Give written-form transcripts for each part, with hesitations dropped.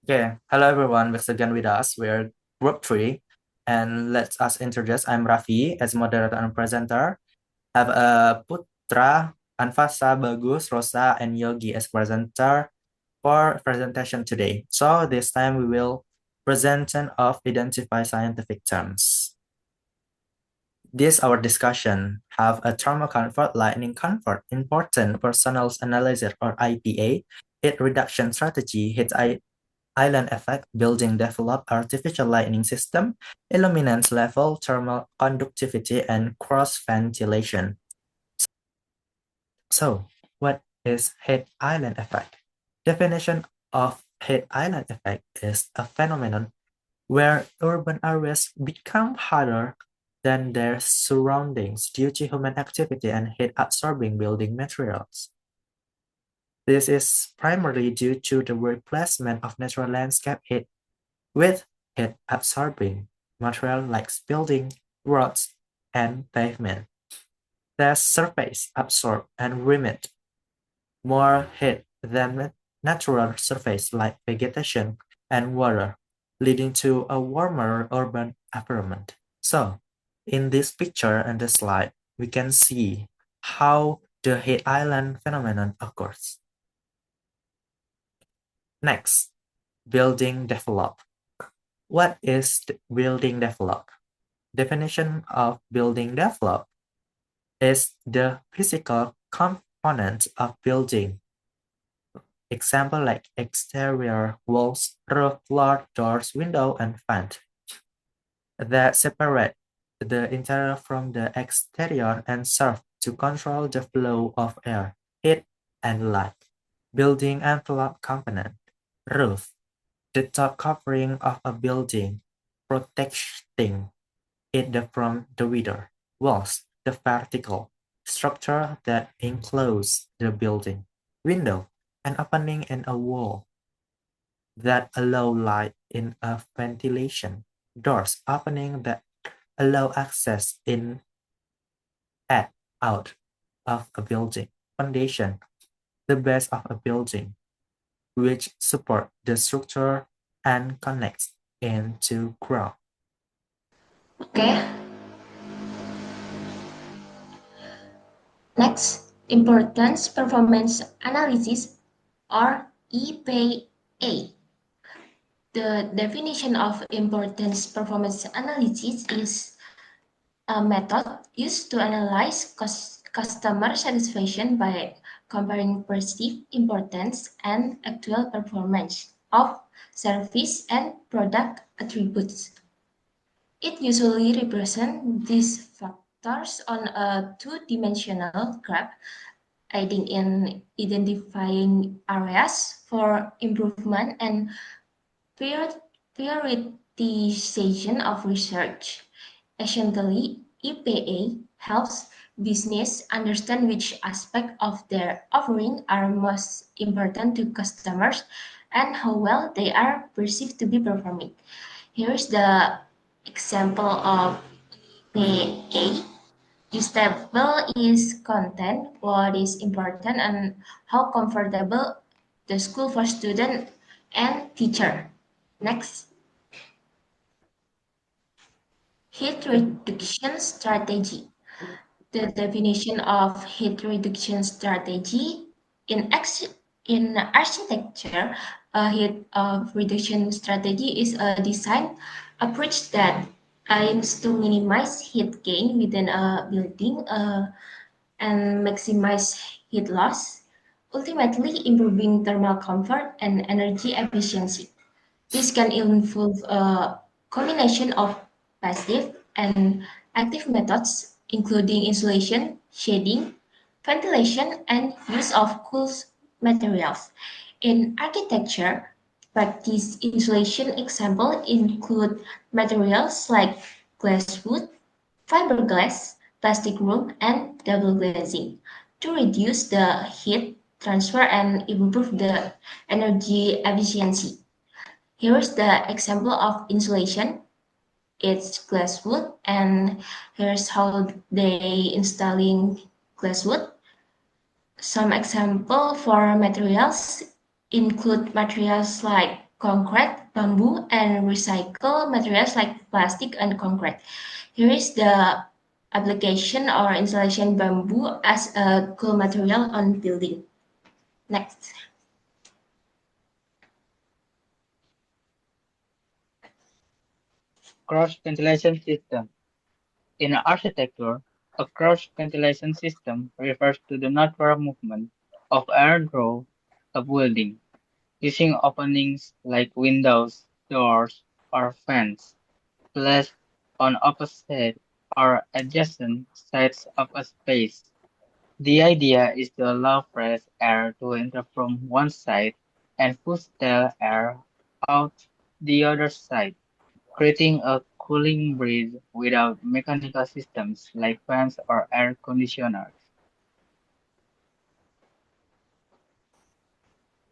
Okay, hello everyone. Once again with us, we're group three, and let us introduce. I'm Raffi as moderator and presenter. Have Putra, Anfasa, Bagus, Rosa, and Yogi as presenter for presentation today. So this time we will presentation of identify scientific terms. This our discussion have a thermal comfort, lightning comfort, important personal analysis or IPA, heat reduction strategy, island effect, building develop artificial lighting system, illuminance level, thermal conductivity, and cross ventilation. So, what is heat island effect? Definition of heat island effect is a phenomenon where urban areas become hotter than their surroundings due to human activity and heat-absorbing building materials. This is primarily due to the replacement of natural landscape heat with heat-absorbing material like building, roads, and pavement. The surface absorb and remit more heat than natural surface like vegetation and water, leading to a warmer urban environment. So, in this picture and the slide, we can see how the heat island phenomenon occurs. Next, building develop. What is building develop? Definition of building develop is the physical component of building. Example like exterior walls, roof, floor, doors, window, and vent that separate the interior from the exterior and serve to control the flow of air, heat, and light. Building envelope component, roof, the top covering of a building, protecting it from the weather. Walls, the vertical structure that enclose the building. Window, an opening in a wall that allow light in a ventilation. Doors, opening that allow access in and out of a building. Foundation, the base of a building, which support the structure and connects into ground. Okay. Next, importance performance analysis or EPA. The definition of importance performance analysis is a method used to analyze customer satisfaction by comparing perceived importance and actual performance of service and product attributes. It usually represents these factors on a two-dimensional graph, aiding in identifying areas for improvement and prioritization of research. Essentially, EPA helps business understand which aspects of their offering are most important to customers and how well they are perceived to be performing. Here's the example of EPA. This table is content, what is important, and how comfortable the school for student and teacher. Next, heat reduction strategy. The definition of heat reduction strategy in architecture, a heat reduction strategy is a design approach that aims to minimize heat gain within a building and maximize heat loss, ultimately improving thermal comfort and energy efficiency. This can involve a combination of passive and active methods, including insulation, shading, ventilation, and use of cool materials. In architecture, practice insulation examples include materials like glass wood, fiberglass, plastic roof, and double glazing to reduce the heat transfer and improve the energy efficiency. Here's the example of insulation. It's glass wood, and here's how they installing glass wood. Some example for materials include materials like concrete, bamboo, and recycled materials like plastic and concrete. Here is the application or installation bamboo as a cool material on building. Next. Cross ventilation system. In architecture, a cross ventilation system refers to the natural movement of air through a building, using openings like windows, doors, or fans placed on opposite or adjacent sides of a space. The idea is to allow fresh air to enter from one side and push stale air out the other side, creating a cooling breeze without mechanical systems like fans or air conditioners.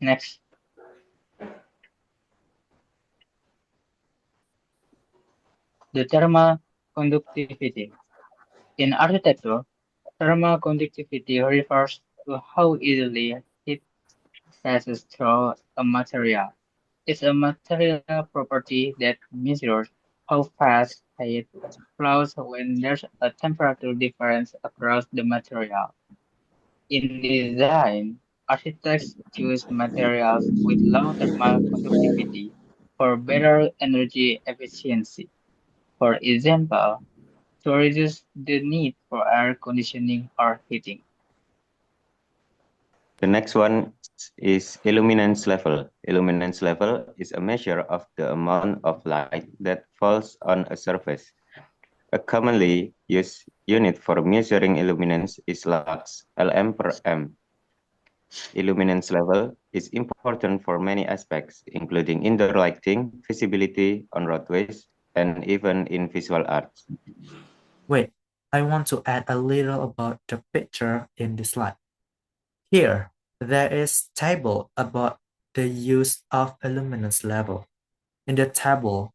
Next, the thermal conductivity. In architecture, thermal conductivity refers to how easily heat passes through a material. It's a material property that measures how fast heat flows when there's a temperature difference across the material. In design, architects choose materials with low thermal conductivity for better energy efficiency. For example, to reduce the need for air conditioning or heating. The next one is illuminance level. Illuminance level is a measure of the amount of light that falls on a surface. A commonly used unit for measuring illuminance is lux, LM per M. Illuminance level is important for many aspects, including indoor lighting, visibility on roadways, and even in visual arts. Wait, I want to add a little about the picture in this slide. Here, there is table about the use of illuminance level. In the table,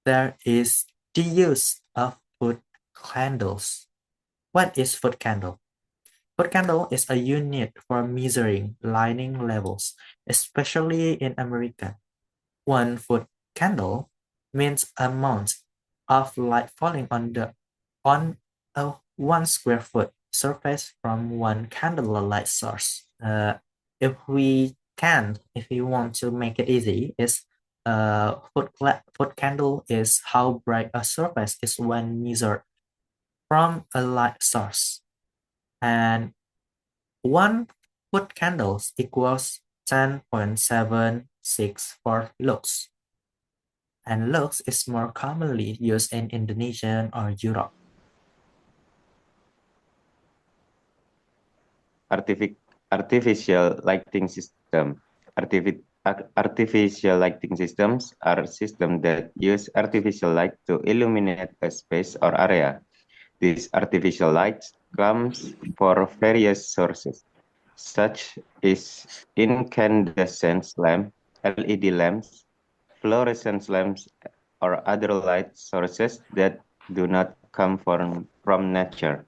there is the use of foot candles. What is foot candle? Foot candle is a unit for measuring lighting levels, especially in America. 1 foot candle means amount of light falling on a 1 square foot surface from one candlelight source. If we want to make it easy, is foot candle is how bright a surface is when measured from a light source, and 1 foot candles equals 10.764 lux, and lux is more commonly used in Indonesia or Europe. Artificial lighting system. Artificial lighting systems are systems that use artificial light to illuminate a space or area. These artificial lights comes for various sources, such as incandescent lamp, LED lamps, fluorescent lamps, or other light sources that do not come from nature.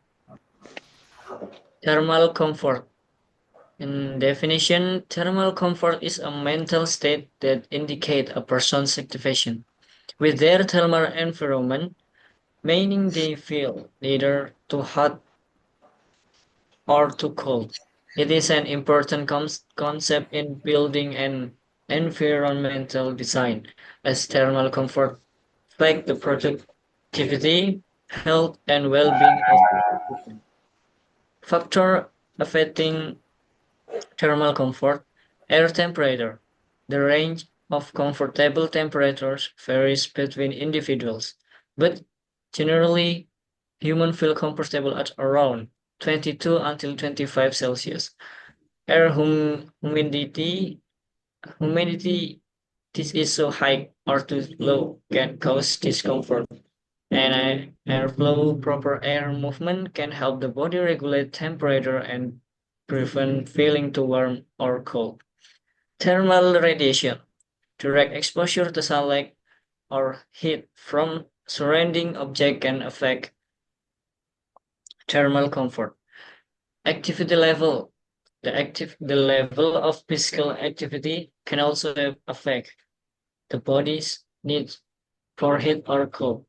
Thermal comfort. In definition, thermal comfort is a mental state that indicates a person's satisfaction with their thermal environment, meaning they feel neither too hot or too cold. It is an important concept in building and environmental design, as thermal comfort affects the productivity, health, and well-being of the occupant. Factor affecting thermal comfort, air temperature. The range of comfortable temperatures varies between individuals, but generally, humans feel comfortable at around 22 until 25 Celsius. Air humidity, this is so high or too low can cause discomfort. And airflow, proper air movement can help the body regulate temperature and prevent feeling too warm or cold. Thermal radiation, direct exposure to sunlight or heat from surrounding object can affect thermal comfort. Activity level, the level of physical activity can also affect the body's needs for heat or cold.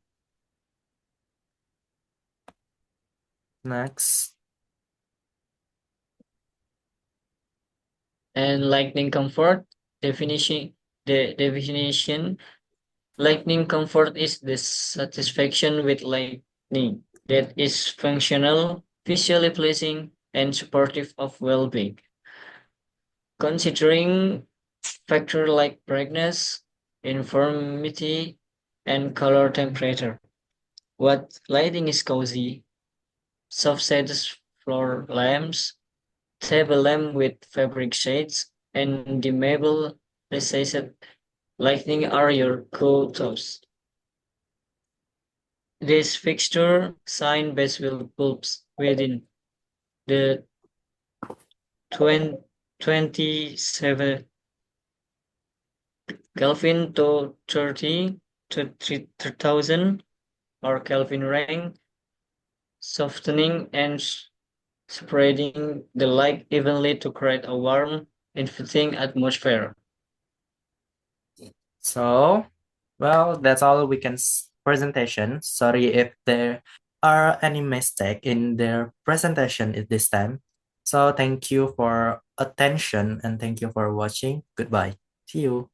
Next. And lightning comfort definition. The definition: lightning comfort is the satisfaction with lightning that is functional, visually pleasing, and supportive of well-being. Considering factors like brightness, uniformity, and color temperature. What lighting is cozy? Soft shades floor lamps, table lamp with fabric shades, and dimmable recessed lighting are your go-tos. This fixture shine best with bulbs within the 27 Kelvin to 30 to 3000 or Kelvin range, softening and spreading the light evenly to create a warm, inviting atmosphere. So, well, that's all we can presentation. Sorry if there are any mistake in their presentation at this time. So thank you for attention and thank you for watching. Goodbye. See you.